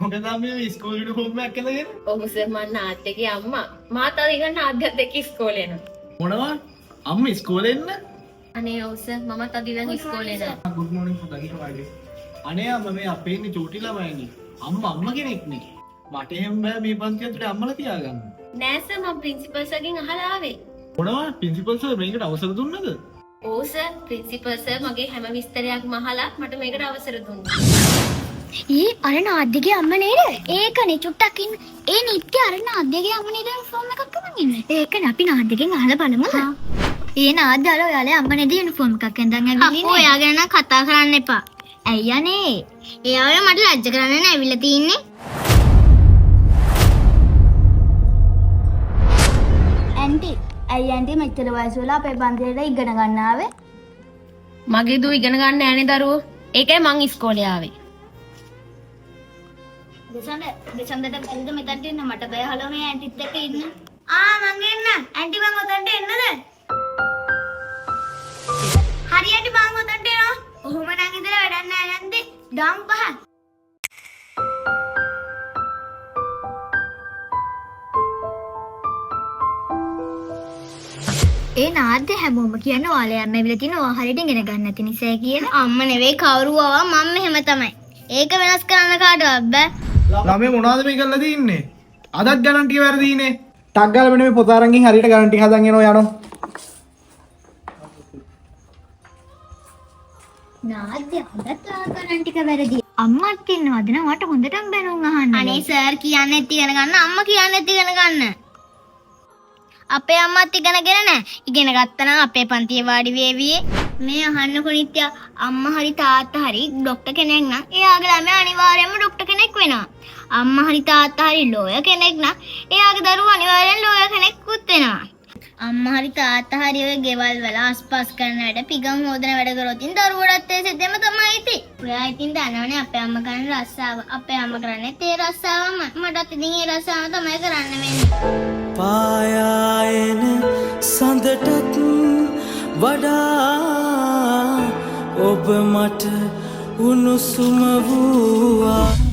මොකද මේ school uniform එකක් කියලා කියන ඔව් සර් මම නාට්‍යකේ අම්මා මාත් අද ඉගෙන නාට්‍යයක් දෙක ඉස්කෝලේ යනවා මොනවා අම්මා ඉස්කෝලේ එන්න අනේ ඔව් සර් මමත් අද ඉඳන් ඉස්කෝලේ යනවා ගුඩ් මොර්නිං පුතා ගිහවයි අනේ අම්මා මේ අපේ ඉන්නේ චූටි ළමයිනේ අම්මා කෙනෙක් නේ මට එහෙම බෑ මේ පන්ති ඇතුලේ අම්මලා තියාගන්න නෑ සර් මම ප්‍රින්සිපල් සර්ගෙන් අහලා ආවේ මොනවා ප්‍රින්සිපල් සර් මේකට අවසර දුන්නද ඔව් සර් ප්‍රින්සිපල් සර් මගේ හැම විස්තරයක්ම අහලා මට මේකට අවසර දුන්නා අර නාද්‍යගේ අම්ම නේද? ඒකනේ චුට්ටක් ඉන්න. ඒ නිත්‍ය අර නාද්‍යගේ අම්ම නේද යුනිෆෝම් එකක් අරන් ඉන්නේ. ඒකනේ අපි නාද්‍යගෙන් අහලා බලමු. ඒ නාද්‍ය අර ඔයාලේ අම්ම නේද යුනිෆෝම් එකක් ඇඳන් ඇවිල්ලා ඉන්නේ. අපෝ එයා ගැන නම් කතා කරන්න එපා. ඇයි අනේ? එයාව මට ලැජ්ජ කරන්න නෑ ඇවිල්ලා තින්නේ. ඇන්ටි, ඇයි ඇන්ටි මෙච්චර වයස වල අපේ පන්තියට ඉගෙන ගන්න ආවේ? මගේ දූ ඉගෙන ගන්න නෑනේ දරුවෝ ඒකයි මං ඉස්කෝලේ ආවේ දෙසන්දට බැරිද මෙතනට එන්න මට බය හලෝ මේ ඇන්ටිත් එක්ක ඉන්න. මං එන්න. ඇන්ටි මං ඔතනට එන්නද? හරි ඇන්ටි මං ඔතනට එනවා. ඔහොම නම් ඉඳලා වැඩක් නෑ නැන්දේ. ඩම් පහ. ඒ නාද්‍ය හැමෝම කියන්නේ ඔයාලා යන්න ඇවිල්ලා තියෙනවා හරියට ඉගෙන ගන්න නැති නිසා කියලා. අම්ම නෙවෙයි කවුරු ආවා මම මෙහෙම තමයි. ඒක වෙනස් කරන්න කාටවත් බෑ. ළමයි මොනවද මේ කරලා තින්නේ අදත් ගණන්ටි වැරදීනේ ටක් ගාලා මෙන්න මේ පොත අරන් ගිහින් හරියට ගණන්ටි හදන් යනවා නාද්‍ය හොඳට ගණන් ටික වැරදි. අම්මත් ඉන්නවද නේ මට හොඳටම බැනුම් අහන්න. අනේ සර් කියන්නේත් ඉගෙන ගන්න අම්මා කියන්නේත් ඉගෙන ගන්න. අපේ අම්මත් ඉගෙනගෙන නැහැ. ඉගෙන ගත්තා නම් අපේ පන්තියේ වාඩි වේවි. මේ අහන්නකො නිත්‍ය අම්මා හරි තාත්තා හරි ડોක්ටර් කෙනෙක් නම් එයාගේ ළමයා අනිවාර්යයෙන්ම ડોක්ටර් කෙනෙක් වෙනවා. අම්මා හරි තාත්තා හරි ලෝයර් කෙනෙක් නම් එයාගේ දරුවෝ අනිවාර්යෙන් ලෝයර් කෙනෙක්ුත් වෙනවා. අම්මා හරි තාත්තා හරි ඔය ගෙවල් වල ආස්පාස් කරන වැඩ පිගම් හොදන වැඩ කරොත් ඉතින් දරුවෝටත් ඒ සෙද්දෙම තමයි ඉතින්. ඔයා ඉතින් දන්නවනේ අපේ අම්මා කරන රස්සාව. අපේ අම්මා කරන්නේ ඒ රස්සාවම. මටත් ඉතින් ඒ රස්සාව තමයි කරන්න වෙන්නේ. පායායන සඳටත් වඩා ඔබ මට උණුසුම වූවා